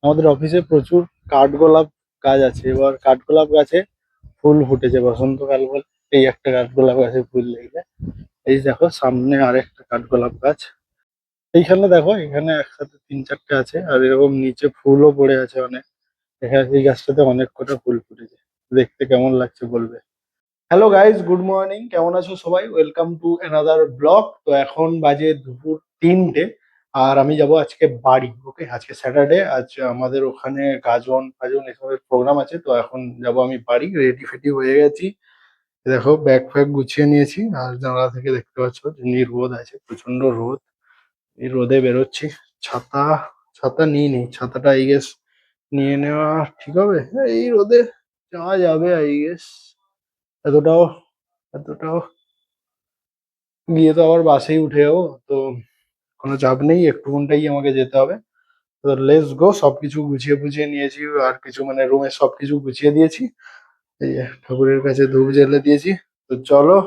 আমাদের অফিসে প্রচুর কাঠগোলাপ গাছ আছে। এবার কাঠগোলাপ গাছে ফুল ফুটেছে বসন্তকাল বলে। এই একটা কাঠগোলাপ গাছে ফুল লেগে, এই দেখো সামনে আরেকটা কাঠগোলাপ গাছ। এইখানে দেখো, এখানে একসাথে তিন চারটে আছে, আর এরকম নিচে ফুলও পড়ে আছে অনেক। এখানে এই গাছটাতে অনেক কটা ফুল ফুটেছে। দেখতে কেমন লাগছে বলবে। Hello guys, good morning. কেমন আছো সবাই? Welcome to another blog. তো এখন বাজে দুপুর 3টে, আর আমি যাব আজকে বাড়ি। ওকে, আজকে স্যাটারডে, আজ আমাদের ওখানে গাজন ফাজন এসবের প্রোগ্রাম আছে। তো এখন যাব আমি বাড়ি, রেডি ফেডি হয়ে গেছি। দেখো ব্যাগ ফ্যাগ গুছিয়ে নিয়েছি, আর জানলা থেকে দেখতে পাচ্ছ যে রোদ আছে, প্রচন্ড রোদ। এই রোদে বেরোচ্ছি। ছাতা ছাতা নিয়ে নেই, ছাতাটা আই গেস নিয়ে নেওয়া ঠিক হবে। হ্যাঁ, এই রোদে যাওয়া যাবে আই গেস। এতটাও এতটাও গিয়ে তো আবার বাসেই উঠে যাবো, তো কোনো চাপ নেই, একটুকুনটাই আমাকে যেতে হবে। তো লেটস গো। সবকিছু গুছিয়ে বুঝিয়ে নিয়েছি, আর কিছু মানে রুমের সবকিছু গুছিয়ে দিয়েছি। এই যে ঠাকুরের কাছে ধূপ জ্বেলে দিয়েছি। তো চলো,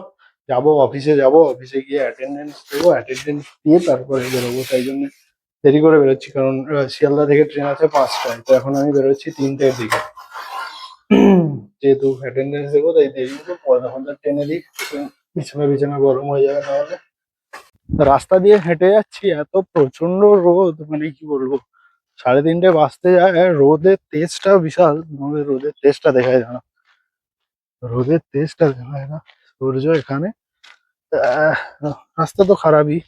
যাবো অফিসে, যাবো অফিসে গিয়ে অ্যাটেন্ডেন্স দেবো, অ্যাটেন্ডেন্স দিয়ে তারপরে বেরোবো। তাই জন্য দেরি করে বেরোচ্ছি, কারণ শিয়ালদা থেকে ট্রেন আছে 5টায়। তো এখন আমি বেরোচ্ছি 3টের দিকে। যেহেতু অ্যাটেন্ডেন্স দেবো তাই দেরি হতো, পরে ঘন্টা ট্রেনে দিই, বিছানা বিছানা গরম হয়ে যাবে নাহলে। রাস্তা দিয়ে হেঁটে যাচ্ছি, এত প্রচন্ড রোদ, মানে কি বলবো। 3:30 বাজতে যায়, আর রোদের তেজটা বিশাল। তোমাদের রোদের তেজটা দেখায় না, রোদের তেজটা দেখায় না। সূর্য এখানে, আহ, রাস্তা তো খারাপই,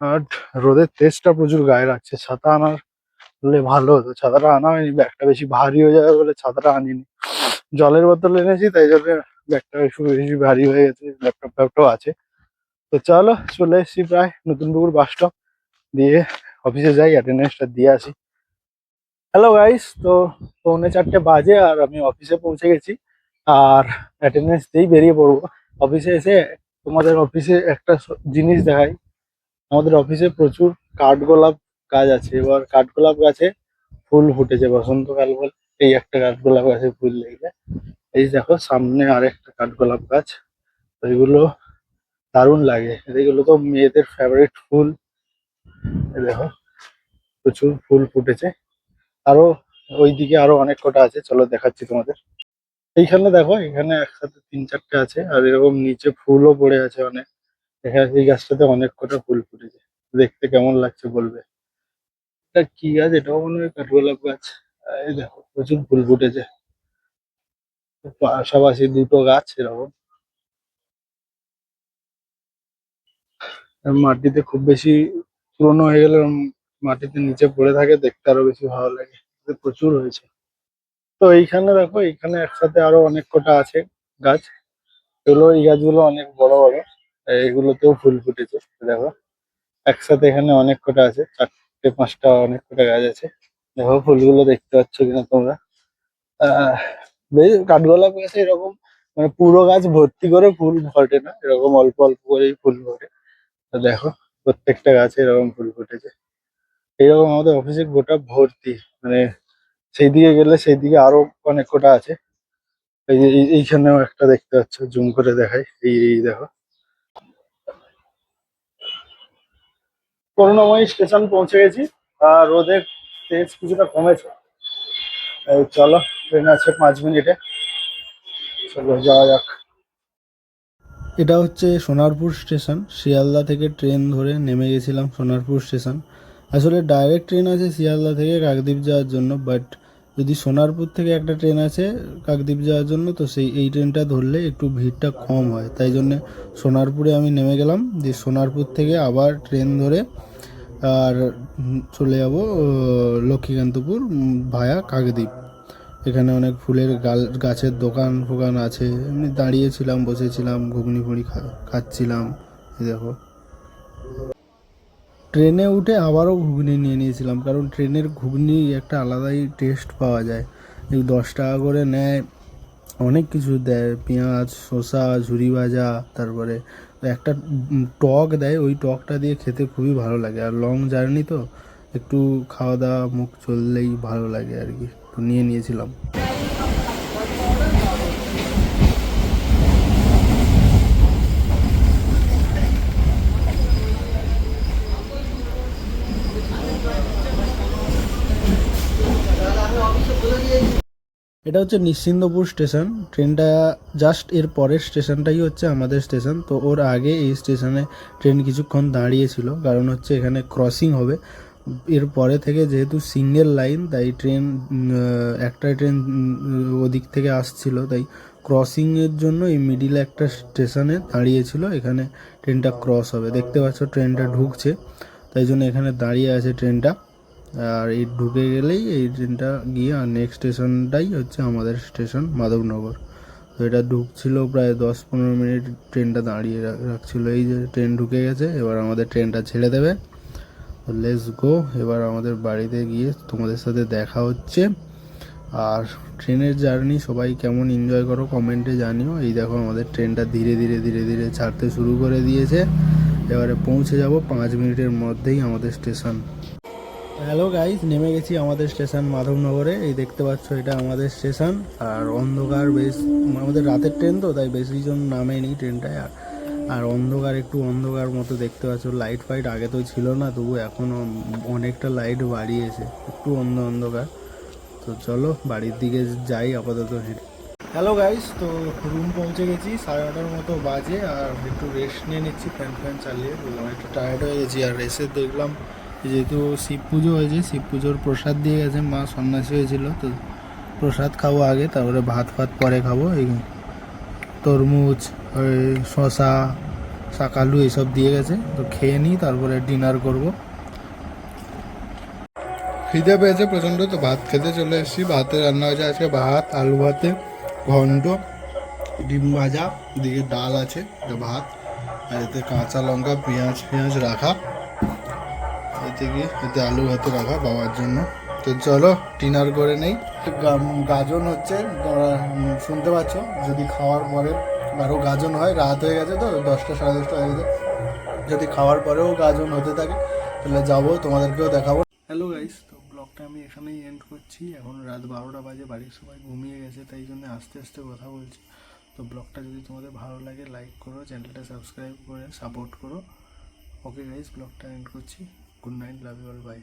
আর রোদের তেজটা প্রচুর গায়ে লাগছে। ছাতা আনার হলে ভালো হতো, ছাতাটা আনা হয়নি, ব্যাগটা বেশি ভারী হয়ে যাবে বলে ছাতাটা আনিনি। জলের বোতল এনেছি, তাই জন্য ব্যাগটা একটু বেশি ভারী হয়ে গেছে। ল্যাপটপ ফ্যাপটপ আছে। তো চলো, চলে এসেছি প্রায় নতুনপুকুর বাস স্টপ। দিয়ে অফিসে যাই, অ্যাটেন্ডেন্সটা দিয়ে আসি। হ্যালো গাইস, তো 3:45 বাজে, আর আমি অফিসে পৌঁছে গেছি। আর অ্যাটেন্ডেন্স দিয়েই বেরিয়ে পড়বো। অফিসে এসে তোমাদের অফিসে একটা জিনিস দেখাই। আমাদের অফিসে প্রচুর কাঠগোলাপ গাছ আছে। এবার কাঠগোলাপ গাছে ফুল ফুটেছে বসন্তকাল বলে। এই একটা কাঠগোলাপ গাছে ফুল লেগে, এই দেখো সামনে আরেকটা কাঠগোলাপ গাছ। তো এগুলো দারুণ লাগে, এগুলো তো মেয়েদের ফেভারিট ফুল। এই দেখো প্রচুর ফুল ফুটেছে। আরো ওইদিকে আরো অনেক কটা আছে, চলো দেখাচ্ছি তোমাদের। এইখানে দেখো, এখানে একসাথে তিন চারটে আছে, আর এরকম নিচে ফুলও পড়ে আছে অনেক। এখানে এই গাছটাতে অনেক কটা ফুল ফুটেছে। দেখতে কেমন লাগছে বলবে। এটা কি গাছ? এটাও মনে হয় কাঠগোলাপ গাছ। এই দেখো প্রচুর ফুল ফুটেছে, পাশাপাশি দুটো গাছ এরকম। আর মাটিতে খুব বেশি পুরনো হয়ে গেলে মাটিতে নিচে পড়ে থাকে, দেখতে আরো বেশি ভালো লাগে। প্রচুর হয়েছে। তো এইখানে দেখো, এইখানে একসাথে আরো অনেক কটা আছে গাছ। এগুলো, এই গাছগুলো অনেক বড় বড়। এগুলোতেও ফুল ফুটেছে দেখো। একসাথে এখানে অনেক কটা আছে, 4টে 5টা অনেক কটা গাছ আছে। দেখো ফুলগুলো দেখতে পাচ্ছ কিনা তোমরা। আহ বেশ, কাঠগোলাপ গাছে এরকম মানে পুরো গাছ ভর্তি করে ফুল ফোটে না, এরকম অল্প অল্প করেই ফুল ফোটে। তো দেখো প্রত্যেকটা গাছে এরকম ফুল ফুটেছে। এইরকম আমাদের অফিসে গোটা ভর্তি, মানে সেই দিকে গেলে সেই দিকে আরো অনেক কটা আছে। এই যে এইখানেও একটা দেখতে পাচ্ছ, জুম করে দেখাই। এই দেখো, করুণাময়ী স্টেশন পৌঁছে গেছি। আর রোদের তেজ কিছুটা কমেছে। এই চলো, ট্রেন আছে 5 মিনিটে, চলো যাওয়া যাক। এটা হচ্ছে সোনারপুর স্টেশন। শিয়ালদা থেকে ট্রেন ধরে নেমে গেছিলাম সোনারপুর স্টেশন। আসলে ডাইরেক্ট ট্রেন আছে শিয়ালদা থেকে কাকদ্বীপ যাওয়ার জন্য, বাট যদি সোনারপুর থেকে একটা ট্রেন আছে কাকদ্বীপ যাওয়ার জন্য, তো এই ট্রেনটা ধরলে একটু ভিড়টা কম হয়। তাই জন্যে সোনারপুরে আমি নেমে গেলাম, দিয়ে সোনারপুর থেকে আবার ট্রেন ধরে আর চলে যাব লক্ষ্মীকান্তপুর ভায়া কাকদ্বীপ। এখানে অনেক ফুলের গাছের দোকান ফোকান আছে, এমনি দাঁড়িয়েছিলাম, বসেছিলাম, ঘুগনি ফুগনি খাচ্ছিলাম। এই দেখো, ট্রেনে উঠে আবারও ঘুগনি নিয়ে নিয়েছিলাম, কারণ ট্রেনের ঘুগনি একটা আলাদাই টেস্ট পাওয়া যায়। এই 10 টাকা করে নেয়, অনেক কিছু দেয়, পেঁয়াজ শসা ঝুরি ভাজা, তারপরে একটা টক দেয়, ওই টকটা দিয়ে খেতে খুবই ভালো লাগে। আর লং জার্নি তো একটু খাওয়া দাওয়া মুখ চললেই ভালো লাগে আর কি, তো নিয়ে নিয়েছিলাম। এটা হচ্ছে নিশ্চিন্দপুর স্টেশন। ট্রেনটা জাস্ট এর পরের স্টেশনটাই হচ্ছে আমাদের স্টেশন। তো ওর আগে এই স্টেশনে ট্রেন কিছুক্ষণ দাঁড়িয়েছিল, কারণ হচ্ছে এখানে ক্রসিং হবে। এর পরে থেকে যেহেতু সিঙ্গেল লাইন, তাই ট্রেন একটা ট্রেন ওদিক থেকে আসছিল, তাই ক্রসিংয়ের জন্য এই মিডিলে একটা স্টেশনে দাঁড়িয়েছিল। এখানে ট্রেনটা ক্রস হবে, দেখতে পাচ্ছ ট্রেনটা ঢুকছে, তাই জন্য এখানে দাঁড়িয়ে আছে ট্রেনটা। আর এই ঢুকে গেলেই এই ট্রেনটা গিয়ে আর নেক্সট স্টেশনটাই হচ্ছে আমাদের স্টেশন মাধবনগর। তো এটা ঢুকছিল প্রায় 10-15 মিনিট, ট্রেনটা দাঁড়িয়ে রাখছিল। এই যে ট্রেন ঢুকে গেছে, এবার আমাদের ট্রেনটা ছেড়ে দেবে। তো লেটস গো, এবার আমাদের বাড়িতে গিয়ে তোমাদের সাথে দেখা হচ্ছে। আর ট্রেনের জার্নি সবাই কেমন এনজয় করো কমেন্টে জানিও। এই দেখো আমাদের ট্রেনটা ধীরে ধীরে ধীরে ধীরে ছাড়তে শুরু করে দিয়েছে। এবারে পৌঁছে যাব 5 মিনিটের মধ্যেই আমাদের স্টেশন। হ্যালো গাইস, নেমে গেছি আমাদের স্টেশন মাধবনগরে। এই দেখতে পাচ্ছ এটা আমাদের স্টেশন। আর অন্ধকার বেশ, আমাদের রাতের ট্রেন তো, তাই বেশি জন নামেনি ট্রেনটায়। আর অন্ধকার, একটু অন্ধকার মতো দেখতে পাচ্ছ। লাইট ফাইট আগে তো ছিল না, তবু এখন অনেকটা লাইট বাড়িয়েছে, একটু অন্ধকার। তো চলো বাড়ির দিকে যাই আপাতত হেঁটে। হ্যালো গাইস, তো রুম পৌঁছে গেছি, 9:30 মতো বাজে। আর একটু রেস্ট নিয়ে নিচ্ছি ফ্যান চালিয়ে। একটু টায়ার্ড হয়ে গেছি। আর এসে দেখলাম যেহেতু শিব পুজো হয়েছে, শিব পুজোর প্রসাদ দিয়ে গেছে, মা সন্ন্যাসী হয়েছিল, তো প্রসাদ খাবো আগে, তারপরে ভাত পরে খাবো। এই তরমুজ, ওই শশা, শাকালু এসব দিয়ে গেছে, তো খেয়ে নিই, তারপরে ডিনার করব। খিদে পেয়েছে প্রচণ্ড, তো ভাত খেতে চলে এসেছি। ভাতে রান্না হয়েছে আজকে ভাত, আলু ভাতে, ঘন্ট, ডিম ভাজা, দিকে ডাল আছে, এটা ভাত। আর এতে কাঁচা লঙ্কা, পেঁয়াজ রাখা। এতে কি, এতে আলু ভাতে রাখা বাবার জন্য। তো চলো ডিনার করে নেই। গাজন হচ্ছে, তোমরা শুনতে পাচ্ছ। যদি খাওয়ার পরে আরও গাজন হয়, রাত হয়ে গেছে তো, 10টা 10:30 হয়ে গেছে। যদি খাওয়ার পরেও গাজন হতে থাকে তাহলে যাবো, তোমাদেরকেও দেখাবো। হ্যালো গাইস, তো ব্লগটা আমি এখানেই এন্ড করছি। এখন রাত 12টা বাজে, বাড়ির সবাই ঘুমিয়ে গেছে, তাই জন্য আস্তে আস্তে কথা বলছি। তো ব্লগটা যদি তোমাদের ভালো লাগে লাইক করো, চ্যানেলটা সাবস্ক্রাইব করে সাপোর্ট করো। ওকে গাইস, ব্লগটা এন্ড করছি। Good night, love you all, by.